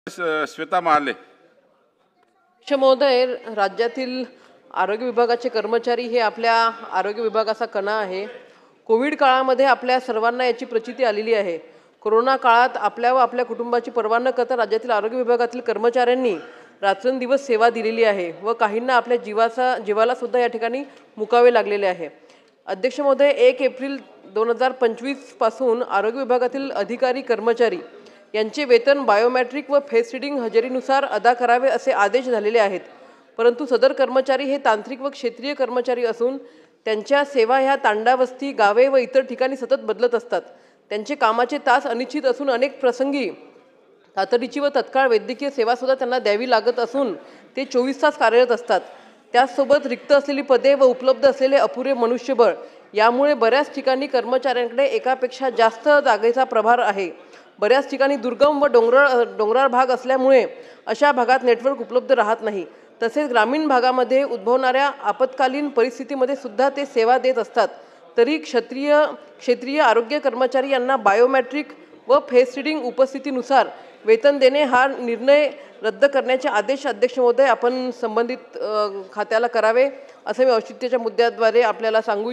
श्वेता महाले. महोदय, राज्यातील आरोग्य विभागाचे कर्मचारी हे आपल्या आरोग्य विभागाचा कणा आहे. कोविड काळामध्ये आपल्या सर्वांना याची प्रचिती आलेली आहे. कोरोना काळात आपल्या व आपल्या कुटुंबाची पर्वा न करता राज्यातील आरोग्य विभागातील कर्मचाऱ्यांनी रात्रंदिवस सेवा दिलेली आहे व काहींना आपल्या जीवाला सुद्धा या ठिकाणी मुकावे लागलेले आहे. अध्यक्ष महोदय, 1 एप्रिल 2025 पासून आरोग्य विभागातील अधिकारी कर्मचारी यांचे वेतन बायोमेट्रिक व फेस रीडिंग हजेरीनुसार अदा करावे असे आदेश झालेले आहेत. परंतु सदर कर्मचारी हे तांत्रिक व क्षेत्रीय कर्मचारी असून त्यांच्या सेवा ह्या तांडावस्ती, गावे व इतर ठिकाणी सतत बदलत असतात. त्यांचे कामाचे तास अनिश्चित असून अनेक प्रसंगी तातडीची व तत्काळ वैद्यकीय सेवासुद्धा त्यांना द्यावी लागत असून ते 24 तास कार्यरत असतात. त्याचसोबत रिक्त असलेली पदे व उपलब्ध असलेले अपुरे मनुष्यबळ यामुळे बऱ्याच ठिकाणी कर्मचाऱ्यांकडे एकापेक्षा जास्त जागेचा प्रभार आहे. बऱ्याच ठिकाणी दुर्गम व डोंगराळ भाग असल्यामुळे अशा भागात नेटवर्क उपलब्ध राहत नाही. तसेच ग्रामीण भागामध्ये उद्भवणाऱ्या आपत्कालीन परिस्थितीमध्ये सुद्धा ते सेवा देत असतात. तरी क्षेत्रीय आरोग्य कर्मचारी यांना बायोमेट्रिक व फेस रीडिंग उपस्थितीनुसार वेतन देणे हा निर्णय रद्द करण्याचे आदेश अध्यक्ष महोदय आपण संबंधित खात्याला करावे असे मी औचित्याच्या मुद्द्याद्वारे आपल्याला सांगू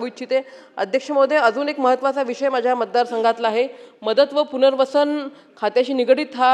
इच्छिते. अध्यक्ष महोदय, अजून एक महत्त्वाचा विषय माझ्या मतदारसंघातला आहे. मदत व पुनर्वसन खात्याशी निगडीत हा